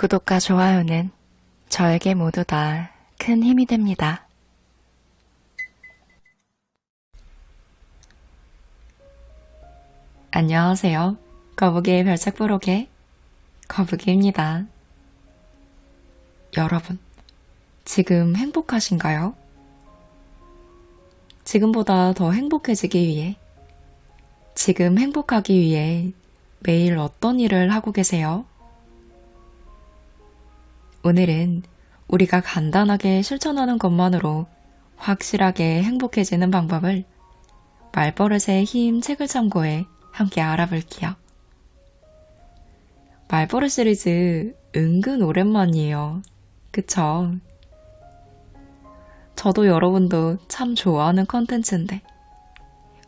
구독과 좋아요는 저에게 모두 다 큰 힘이 됩니다. 안녕하세요. 거북이의 별책 부록의 거북이입니다. 여러분, 지금 행복하신가요? 지금보다 더 행복해지기 위해, 지금 행복하기 위해 매일 어떤 일을 하고 계세요? 오늘은 우리가 간단하게 실천하는 것만으로 확실하게 행복해지는 방법을 말버릇의 힘 책을 참고해 함께 알아볼게요. 말버릇 시리즈 은근 오랜만이에요. 그쵸? 저도 여러분도 참 좋아하는 컨텐츠인데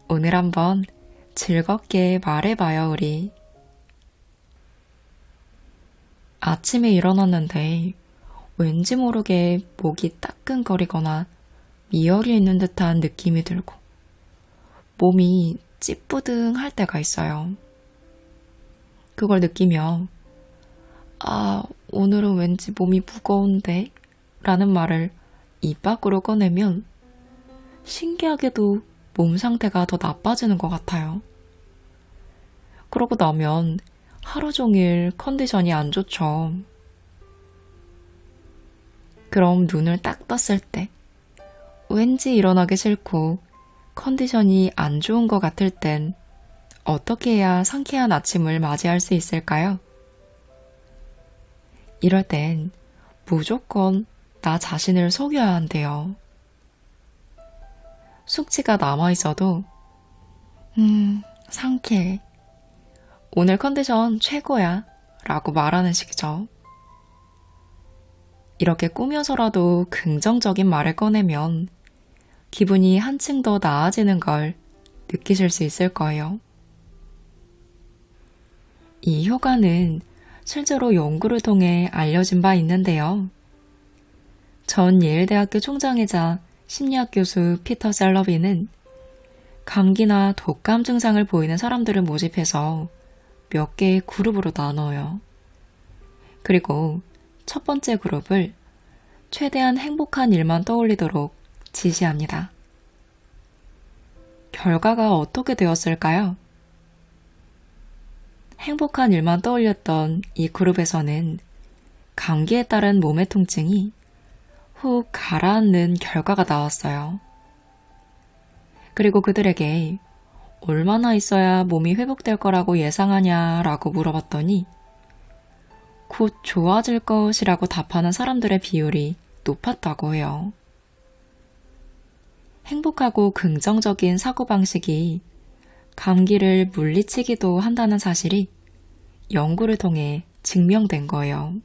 오늘 한번 즐겁게 말해봐요, 우리. 아침에 일어났는데 왠지 모르게 목이 따끔거리거나 미열이 있는 듯한 느낌이 들고 몸이 찌뿌둥할 때가 있어요. 그걸 느끼며 오늘은 왠지 몸이 무거운데? 라는 말을 입 밖으로 꺼내면 신기하게도 몸 상태가 더 나빠지는 것 같아요. 그러고 나면 하루 종일 컨디션이 안 좋죠. 그럼 눈을 딱 떴을 때 왠지 일어나기 싫고 컨디션이 안 좋은 것 같을 땐 어떻게 해야 상쾌한 아침을 맞이할 수 있을까요? 이럴 땐 무조건 나 자신을 속여야 한대요. 숙취가 남아있어도 상쾌해. 오늘 컨디션 최고야 라고 말하는 식이죠. 이렇게 꾸며서라도 긍정적인 말을 꺼내면 기분이 한층 더 나아지는 걸 느끼실 수 있을 거예요. 이 효과는 실제로 연구를 통해 알려진 바 있는데요. 전 예일대학교 총장이자 심리학 교수 피터 셀러비는 감기나 독감 증상을 보이는 사람들을 모집해서 몇 개의 그룹으로 나눠요. 그리고 첫 번째 그룹을 최대한 행복한 일만 떠올리도록 지시합니다. 결과가 어떻게 되었을까요? 행복한 일만 떠올렸던 이 그룹에서는 감기에 따른 몸의 통증이 훅 가라앉는 결과가 나왔어요. 그리고 그들에게 얼마나 있어야 몸이 회복될 거라고 예상하냐라고 물어봤더니 곧 좋아질 것이라고 답하는 사람들의 비율이 높았다고 해요. 행복하고 긍정적인 사고방식이 감기를 물리치기도 한다는 사실이 연구를 통해 증명된 거예요.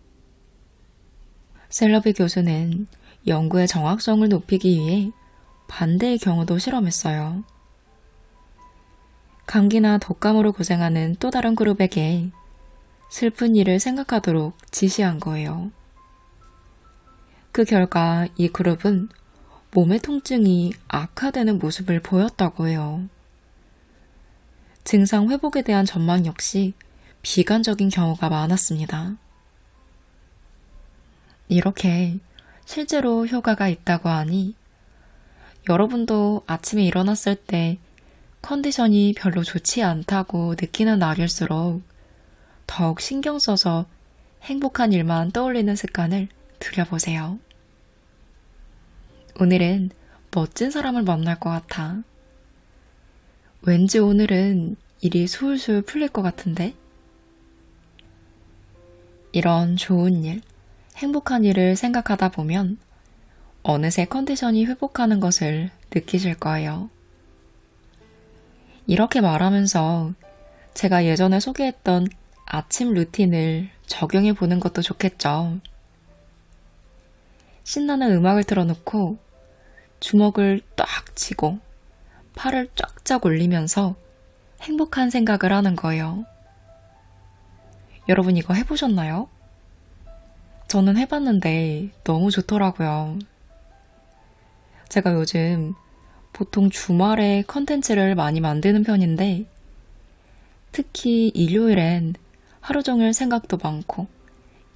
셀러비 교수는 연구의 정확성을 높이기 위해 반대의 경우도 실험했어요. 감기나 독감으로 고생하는 또 다른 그룹에게 슬픈 일을 생각하도록 지시한 거예요. 그 결과 이 그룹은 몸의 통증이 악화되는 모습을 보였다고 해요. 증상 회복에 대한 전망 역시 비관적인 경우가 많았습니다. 이렇게 실제로 효과가 있다고 하니 여러분도 아침에 일어났을 때 컨디션이 별로 좋지 않다고 느끼는 날일수록 더욱 신경 써서 행복한 일만 떠올리는 습관을 들여보세요. 오늘은 멋진 사람을 만날 것 같아. 왠지 오늘은 일이 술술 풀릴 것 같은데? 이런 좋은 일, 행복한 일을 생각하다 보면 어느새 컨디션이 회복하는 것을 느끼실 거예요. 이렇게 말하면서 제가 예전에 소개했던 아침 루틴을 적용해 보는 것도 좋겠죠. 신나는 음악을 틀어놓고 주먹을 딱 쥐고 팔을 쫙쫙 올리면서 행복한 생각을 하는 거예요. 여러분 이거 해보셨나요? 저는 해봤는데 너무 좋더라고요. 제가 요즘 보통 주말에 컨텐츠를 많이 만드는 편인데 특히 일요일엔 하루 종일 생각도 많고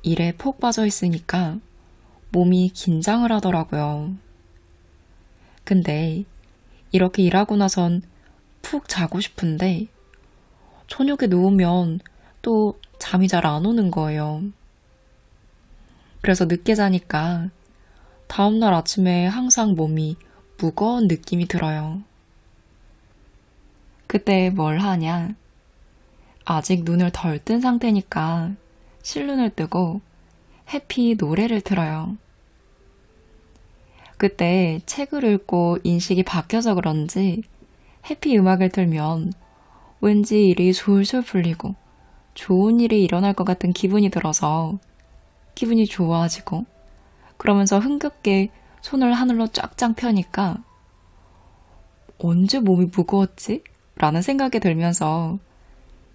일에 푹 빠져 있으니까 몸이 긴장을 하더라고요. 근데 이렇게 일하고 나선 푹 자고 싶은데 저녁에 누우면 또 잠이 잘 안 오는 거예요. 그래서 늦게 자니까 다음날 아침에 항상 몸이 무거운 느낌이 들어요. 그때 뭘 하냐? 아직 눈을 덜 뜬 상태니까 실눈을 뜨고 해피 노래를 틀어요. 그때 책을 읽고 인식이 바뀌어서 그런지 해피 음악을 틀면 왠지 일이 솔솔 풀리고 좋은 일이 일어날 것 같은 기분이 들어서 기분이 좋아지고 그러면서 흥겹게 손을 하늘로 쫙쫙 펴니까 언제 몸이 무거웠지? 라는 생각이 들면서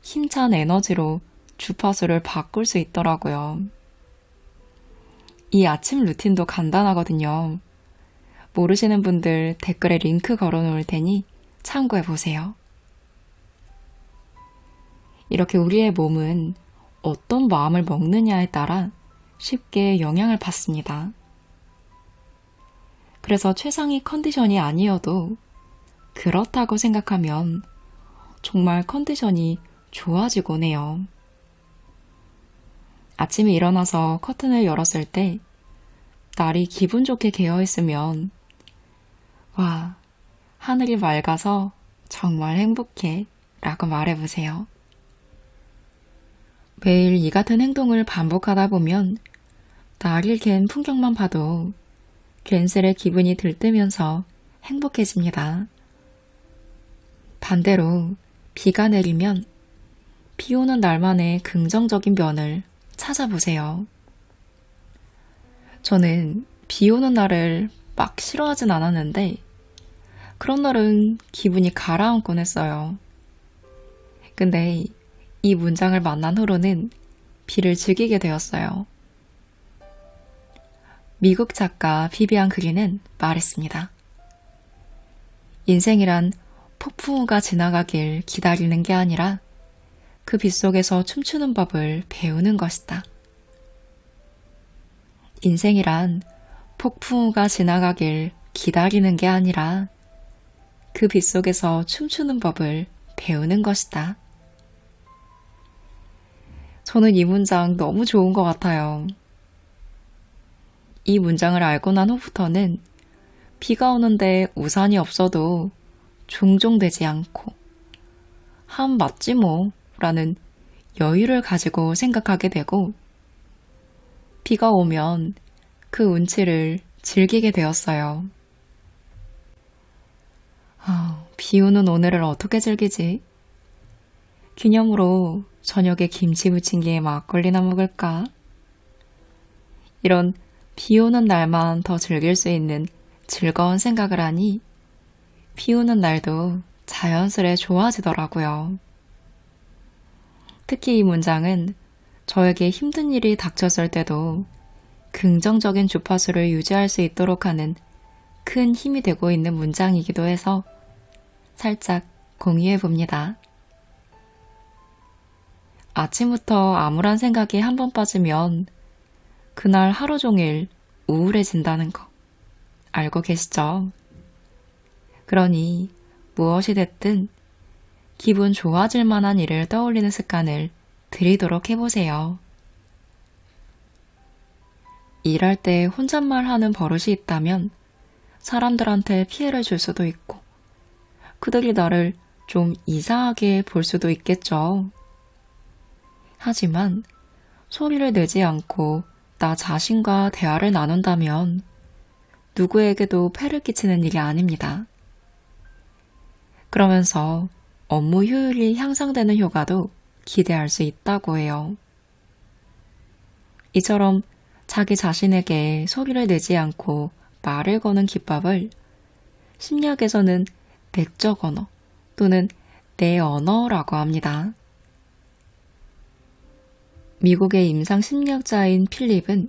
힘찬 에너지로 주파수를 바꿀 수 있더라고요. 이 아침 루틴도 간단하거든요. 모르시는 분들 댓글에 링크 걸어놓을 테니 참고해보세요. 이렇게 우리의 몸은 어떤 마음을 먹느냐에 따라 쉽게 영향을 받습니다. 그래서 최상의 컨디션이 아니어도 그렇다고 생각하면 정말 컨디션이 좋아지곤 해요. 아침에 일어나서 커튼을 열었을 때 날이 기분 좋게 개어있으면 와, 하늘이 맑아서 정말 행복해 라고 말해보세요. 매일 이 같은 행동을 반복하다 보면 날을 갠 풍경만 봐도 괜스레 기분이 들뜨면서 행복해집니다. 반대로 비가 내리면 비 오는 날만의 긍정적인 면을 찾아보세요. 저는 비 오는 날을 막 싫어하진 않았는데 그런 날은 기분이 가라앉곤 했어요. 근데 이 문장을 만난 후로는 비를 즐기게 되었어요. 미국 작가 비비안 그린은 말했습니다. 인생이란 폭풍우가 지나가길 기다리는 게 아니라 그 빗속에서 춤추는 법을 배우는 것이다. 인생이란 폭풍우가 지나가길 기다리는 게 아니라 그 빗속에서 춤추는 법을 배우는 것이다. 저는 이 문장 너무 좋은 것 같아요. 이 문장을 알고 난 후부터는 비가 오는데 우산이 없어도 종종되지 않고 맞지 뭐 라는 여유를 가지고 생각하게 되고 비가 오면 그 운치를 즐기게 되었어요. 비 오는 오늘을 어떻게 즐기지? 기념으로 저녁에 김치 부침개에 막걸리나 먹을까? 이런 비 오는 날만 더 즐길 수 있는 즐거운 생각을 하니 비 오는 날도 자연스레 좋아지더라고요. 특히 이 문장은 저에게 힘든 일이 닥쳤을 때도 긍정적인 주파수를 유지할 수 있도록 하는 큰 힘이 되고 있는 문장이기도 해서 살짝 공유해 봅니다. 아침부터 암울한 생각이 한 번 빠지면 그날 하루 종일 우울해진다는 거 알고 계시죠? 그러니 무엇이 됐든 기분 좋아질 만한 일을 떠올리는 습관을 들이도록 해보세요. 일할 때 혼잣말하는 버릇이 있다면 사람들한테 피해를 줄 수도 있고 그들이 나를 좀 이상하게 볼 수도 있겠죠. 하지만 소리를 내지 않고 나 자신과 대화를 나눈다면 누구에게도 폐를 끼치는 일이 아닙니다. 그러면서 업무 효율이 향상되는 효과도 기대할 수 있다고 해요. 이처럼 자기 자신에게 소리를 내지 않고 말을 거는 기법을 심리학에서는 내적 언어 또는 내 언어라고 합니다. 미국의 임상 심리학자인 필립은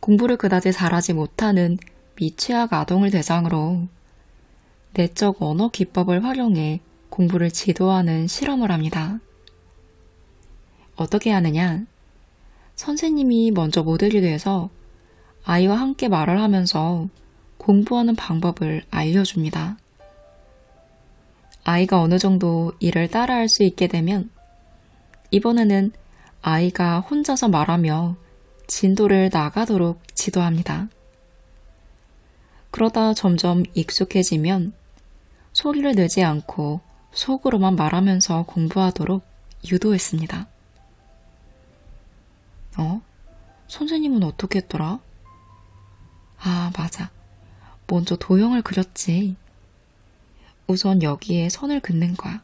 공부를 그다지 잘하지 못하는 미취학 아동을 대상으로 내적 언어 기법을 활용해 공부를 지도하는 실험을 합니다. 어떻게 하느냐? 선생님이 먼저 모델이 돼서 아이와 함께 말을 하면서 공부하는 방법을 알려줍니다. 아이가 어느 정도 이를 따라할 수 있게 되면 이번에는 아이가 혼자서 말하며 진도를 나가도록 지도합니다. 그러다 점점 익숙해지면 소리를 내지 않고 속으로만 말하면서 공부하도록 유도했습니다. 선생님은 어떻게 했더라? 아, 맞아. 먼저 도형을 그렸지. 우선 여기에 선을 긋는 거야.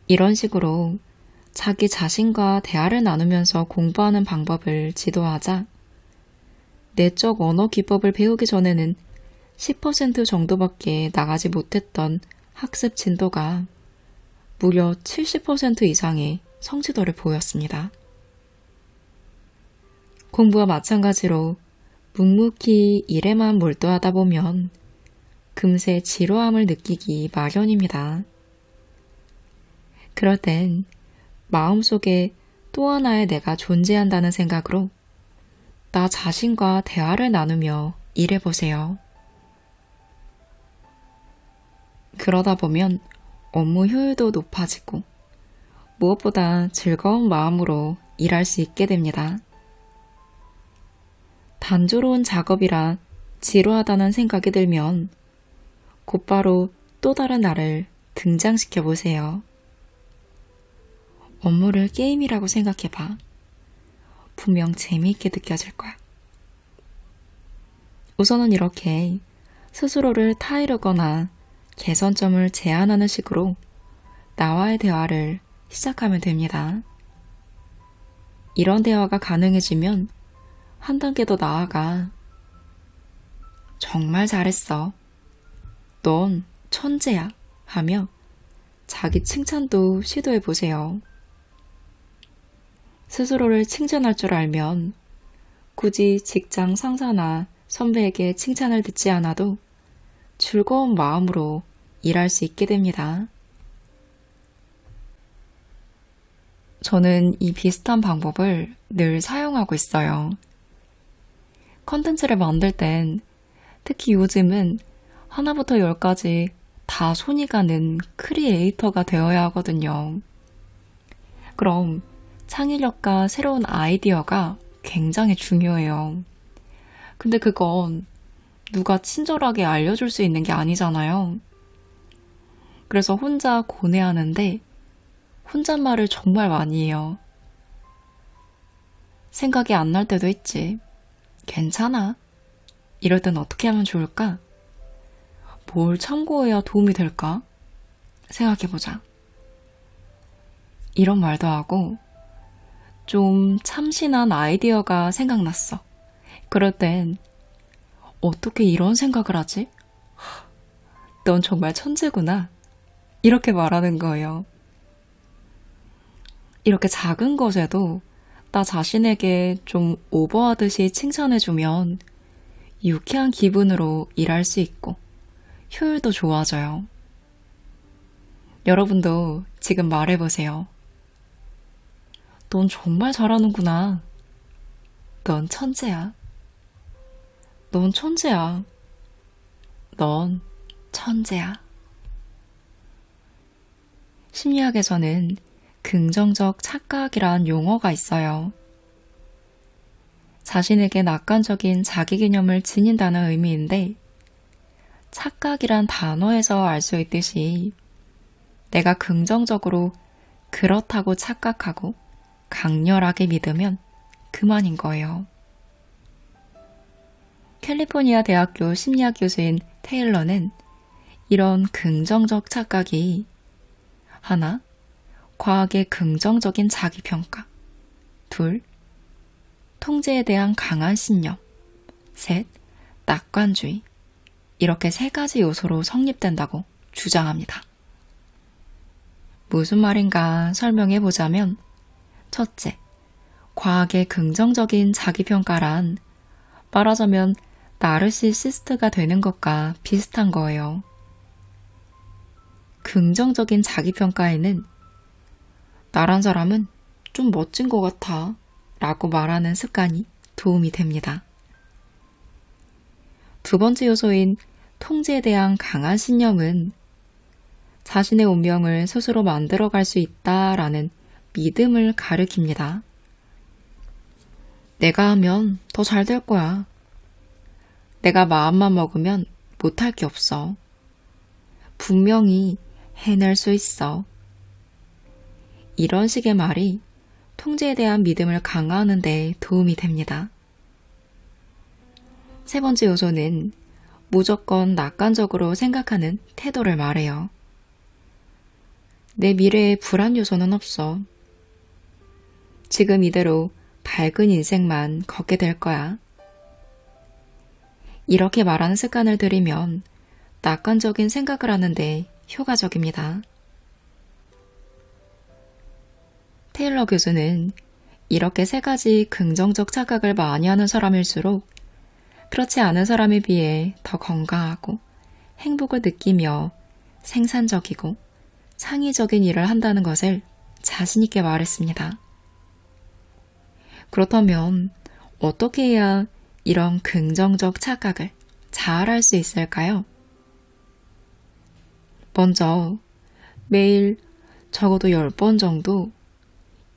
이런 식으로 자기 자신과 대화를 나누면서 공부하는 방법을 지도하자 내적 언어 기법을 배우기 전에는 10% 정도밖에 나가지 못했던 학습 진도가 무려 70% 이상의 성취도를 보였습니다. 공부와 마찬가지로 묵묵히 일에만 몰두하다 보면 금세 지루함을 느끼기 마련입니다. 그럴 땐 마음속에 또 하나의 내가 존재한다는 생각으로 나 자신과 대화를 나누며 일해보세요. 그러다 보면 업무 효율도 높아지고 무엇보다 즐거운 마음으로 일할 수 있게 됩니다. 단조로운 작업이라 지루하다는 생각이 들면 곧바로 또 다른 나를 등장시켜 보세요. 업무를 게임이라고 생각해봐. 분명 재미있게 느껴질 거야. 우선은 이렇게 스스로를 타이르거나 개선점을 제안하는 식으로 나와의 대화를 시작하면 됩니다. 이런 대화가 가능해지면 한 단계 더 나아가 정말 잘했어. 넌 천재야 하며 자기 칭찬도 시도해보세요. 스스로를 칭찬할 줄 알면 굳이 직장 상사나 선배에게 칭찬을 듣지 않아도 즐거운 마음으로 일할 수 있게 됩니다. 저는 이 비슷한 방법을 늘 사용하고 있어요. 컨텐츠를 만들 땐 특히 요즘은 하나부터 10까지 다 손이 가는 크리에이터가 되어야 하거든요. 그럼 창의력과 새로운 아이디어가 굉장히 중요해요. 근데 그건 누가 친절하게 알려줄 수 있는 게 아니잖아요. 그래서 혼자 고뇌하는데 혼잣말을 정말 많이 해요. 생각이 안 날 때도 있지. 괜찮아. 이럴 땐 어떻게 하면 좋을까? 뭘 참고해야 도움이 될까? 생각해보자. 이런 말도 하고 좀 참신한 아이디어가 생각났어. 그럴 땐 어떻게 이런 생각을 하지? 넌 정말 천재구나. 이렇게 말하는 거예요. 이렇게 작은 것에도 나 자신에게 좀 오버하듯이 칭찬해주면 유쾌한 기분으로 일할 수 있고 효율도 좋아져요. 여러분도 지금 말해보세요. 넌 정말 잘하는구나. 넌 천재야. 넌 천재야. 넌 천재야. 심리학에서는 긍정적 착각이란 용어가 있어요. 자신에게 낙관적인 자기개념을 지닌다는 의미인데 착각이란 단어에서 알 수 있듯이 내가 긍정적으로 그렇다고 착각하고 강렬하게 믿으면 그만인 거예요. 캘리포니아 대학교 심리학 교수인 테일러는 이런 긍정적 착각이 하나, 과학의 긍정적인 자기평가 2, 통제에 대한 강한 신념 3, 낙관주의 이렇게 3가지 요소로 성립된다고 주장합니다. 무슨 말인가 설명해 보자면 첫째, 과학의 긍정적인 자기평가란 말하자면 나르시시스트가 되는 것과 비슷한 거예요. 긍정적인 자기평가에는 나란 사람은 좀 멋진 것 같아 라고 말하는 습관이 도움이 됩니다. 두 번째 요소인 통제에 대한 강한 신념은 자신의 운명을 스스로 만들어갈 수 있다라는 믿음을 가리킵니다. 내가 하면 더 잘 될 거야. 내가 마음만 먹으면 못할 게 없어. 분명히 해낼 수 있어. 이런 식의 말이 통제에 대한 믿음을 강화하는 데 도움이 됩니다. 세 번째 요소는 무조건 낙관적으로 생각하는 태도를 말해요. 내 미래에 불안 요소는 없어. 지금 이대로 밝은 인생만 걷게 될 거야. 이렇게 말하는 습관을 들이면 낙관적인 생각을 하는데 효과적입니다. 테일러 교수는 이렇게 세 가지 긍정적 착각을 많이 하는 사람일수록 그렇지 않은 사람에 비해 더 건강하고 행복을 느끼며 생산적이고 창의적인 일을 한다는 것을 자신 있게 말했습니다. 그렇다면 어떻게 해야 이런 긍정적 착각을 잘 할 수 있을까요? 먼저 매일 적어도 10번 정도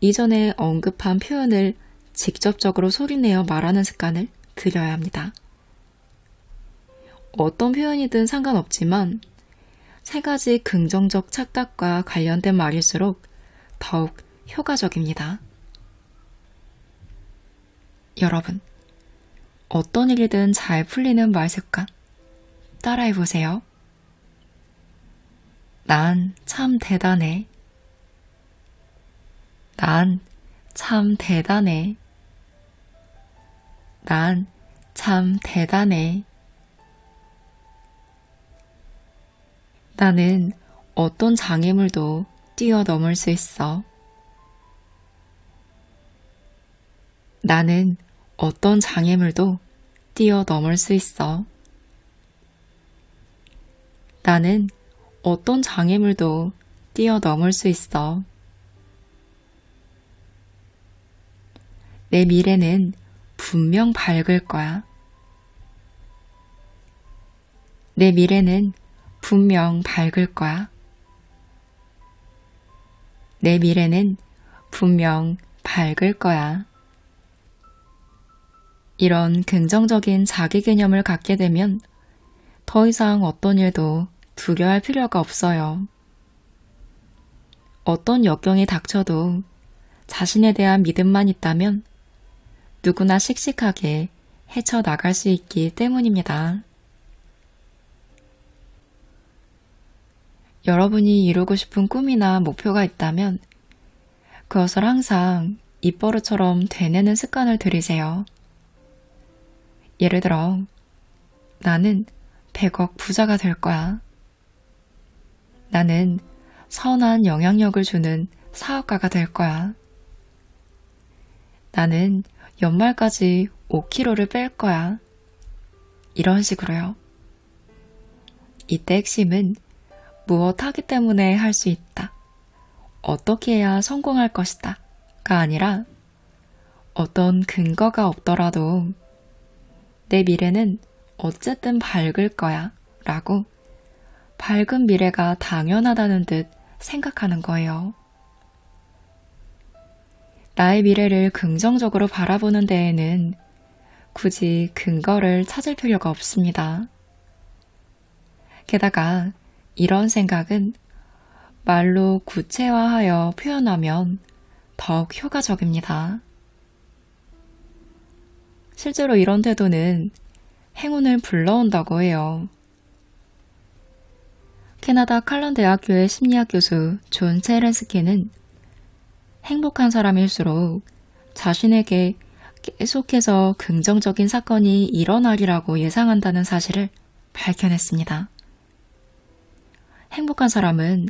이전에 언급한 표현을 직접적으로 소리내어 말하는 습관을 들여야 합니다. 어떤 표현이든 상관없지만 세 가지 긍정적 착각과 관련된 말일수록 더욱 효과적입니다. 여러분, 어떤 일이든 잘 풀리는 말 습관 따라해보세요. 난 참 대단해. 난 참 대단해. 난 참 대단해. 나는 어떤 장애물도 뛰어넘을 수 있어. 나는 어떤 장애물도 뛰어넘을 수 있어. 나는 어떤 장애물도 뛰어넘을 수 있어. 내 미래는 분명 밝을 거야. 내 미래는 분명 밝을 거야. 내 미래는 분명 밝을 거야. 이런 긍정적인 자기 개념을 갖게 되면 더 이상 어떤 일도 두려워할 필요가 없어요. 어떤 역경이 닥쳐도 자신에 대한 믿음만 있다면 누구나 씩씩하게 헤쳐나갈 수 있기 때문입니다. 여러분이 이루고 싶은 꿈이나 목표가 있다면 그것을 항상 입버릇처럼 되뇌는 습관을 들이세요. 예를 들어, 나는 100억 부자가 될 거야. 나는 선한 영향력을 주는 사업가가 될 거야. 나는 연말까지 5kg를 뺄 거야. 이런 식으로요. 이때 핵심은 무엇 하기 때문에 할 수 있다. 어떻게 해야 성공할 것이다. 가 아니라 어떤 근거가 없더라도 내 미래는 어쨌든 밝을 거야. 라고 밝은 미래가 당연하다는 듯 생각하는 거예요. 나의 미래를 긍정적으로 바라보는 데에는 굳이 근거를 찾을 필요가 없습니다. 게다가 이런 생각은 말로 구체화하여 표현하면 더욱 효과적입니다. 실제로 이런 태도는 행운을 불러온다고 해요. 캐나다 칼런 대학교의 심리학 교수 존 체렌스키는 행복한 사람일수록 자신에게 계속해서 긍정적인 사건이 일어나리라고 예상한다는 사실을 밝혀냈습니다. 행복한 사람은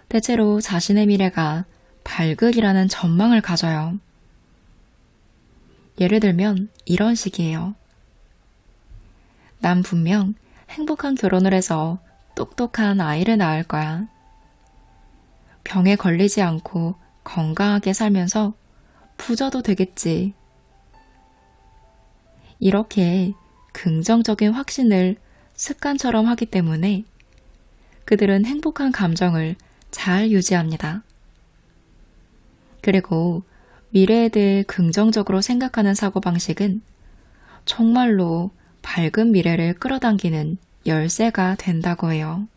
대체로 자신의 미래가 밝으리라는 전망을 가져요. 예를 들면 이런 식이에요. 난 분명 행복한 결혼을 해서 똑똑한 아이를 낳을 거야. 병에 걸리지 않고 건강하게 살면서 부자도 되겠지. 이렇게 긍정적인 확신을 습관처럼 하기 때문에 그들은 행복한 감정을 잘 유지합니다. 그리고 미래에 대해 긍정적으로 생각하는 사고방식은 정말로 밝은 미래를 끌어당기는 열쇠가 된다고 해요.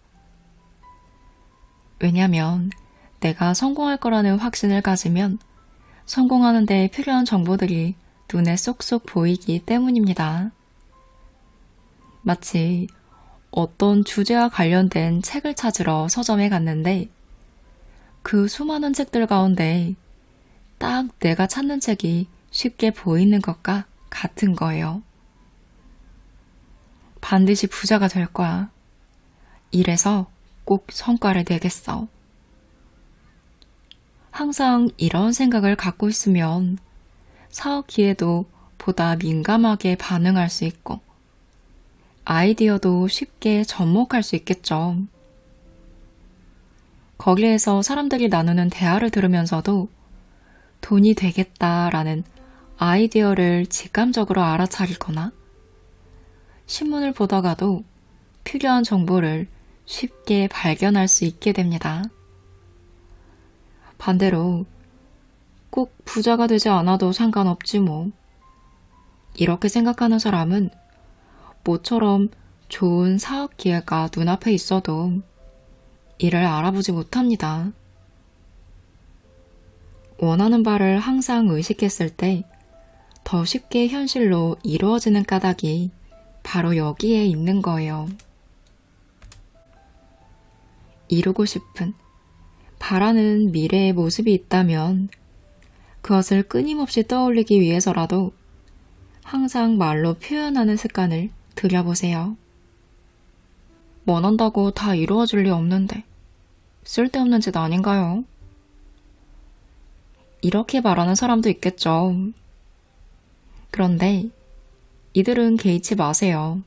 왜냐하면 내가 성공할 거라는 확신을 가지면 성공하는 데 필요한 정보들이 눈에 쏙쏙 보이기 때문입니다. 마치 어떤 주제와 관련된 책을 찾으러 서점에 갔는데 그 수많은 책들 가운데 딱 내가 찾는 책이 쉽게 보이는 것과 같은 거예요. 반드시 부자가 될 거야. 이래서 꼭 성과를 내겠어. 항상 이런 생각을 갖고 있으면 사업 기회도 보다 민감하게 반응할 수 있고 아이디어도 쉽게 접목할 수 있겠죠. 거기에서 사람들이 나누는 대화를 들으면서도 돈이 되겠다라는 아이디어를 직감적으로 알아차리거나 신문을 보다가도 필요한 정보를 쉽게 발견할 수 있게 됩니다. 반대로 꼭 부자가 되지 않아도 상관없지 뭐. 이렇게 생각하는 사람은 모처럼 좋은 사업 기회가 눈앞에 있어도 이를 알아보지 못합니다. 원하는 바를 항상 의식했을 때 더 쉽게 현실로 이루어지는 까닭이 바로 여기에 있는 거예요. 이루고 싶은, 바라는 미래의 모습이 있다면 그것을 끊임없이 떠올리기 위해서라도 항상 말로 표현하는 습관을 들여보세요. 원한다고 다 이루어질 리 없는데 쓸데없는 짓 아닌가요? 이렇게 말하는 사람도 있겠죠. 그런데 이들은 개의치 마세요.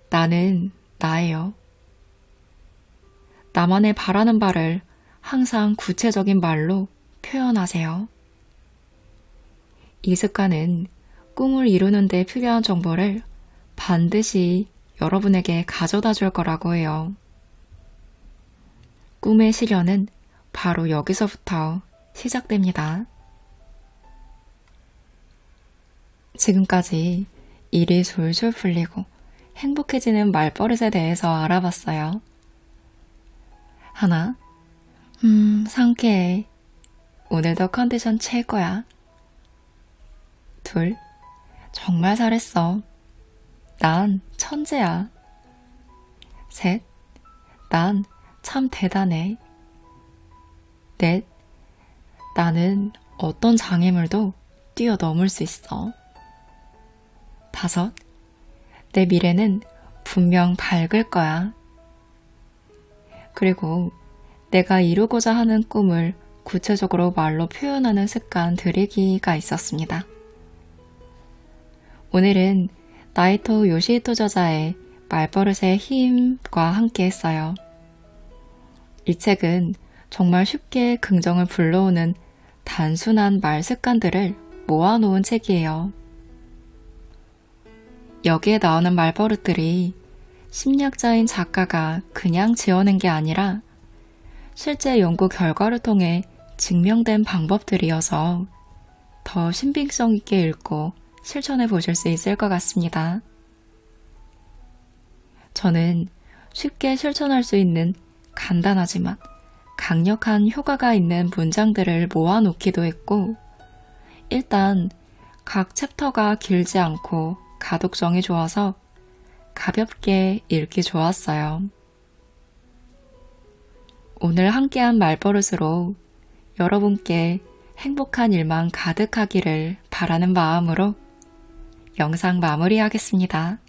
나는 나예요. 나만의 바라는 바를 항상 구체적인 말로 표현하세요. 이 습관은 꿈을 이루는 데 필요한 정보를 반드시 여러분에게 가져다 줄 거라고 해요. 꿈의 실현은 바로 여기서부터 시작됩니다. 지금까지 일이 솔솔 풀리고 행복해지는 말버릇에 대해서 알아봤어요. 하나, 상쾌해. 오늘도 컨디션 최고야. 둘, 정말 잘했어. 난 천재야. 셋, 난 참 대단해. 넷, 나는 어떤 장애물도 뛰어넘을 수 있어. 다섯, 내 미래는 분명 밝을 거야. 그리고 내가 이루고자 하는 꿈을 구체적으로 말로 표현하는 습관 들이기가 있었습니다. 오늘은 나이토 요시히토 저자의 말버릇의 힘과 함께 했어요. 이 책은 정말 쉽게 긍정을 불러오는 단순한 말 습관들을 모아놓은 책이에요. 여기에 나오는 말버릇들이 심리학자인 작가가 그냥 지어낸 게 아니라 실제 연구 결과를 통해 증명된 방법들이어서 더 신빙성 있게 읽고 실천해 보실 수 있을 것 같습니다. 저는 쉽게 실천할 수 있는 간단하지만 강력한 효과가 있는 문장들을 모아놓기도 했고, 일단 각 챕터가 길지 않고 가독성이 좋아서 가볍게 읽기 좋았어요. 오늘 함께한 말버릇으로 여러분께 행복한 일만 가득하기를 바라는 마음으로 영상 마무리하겠습니다.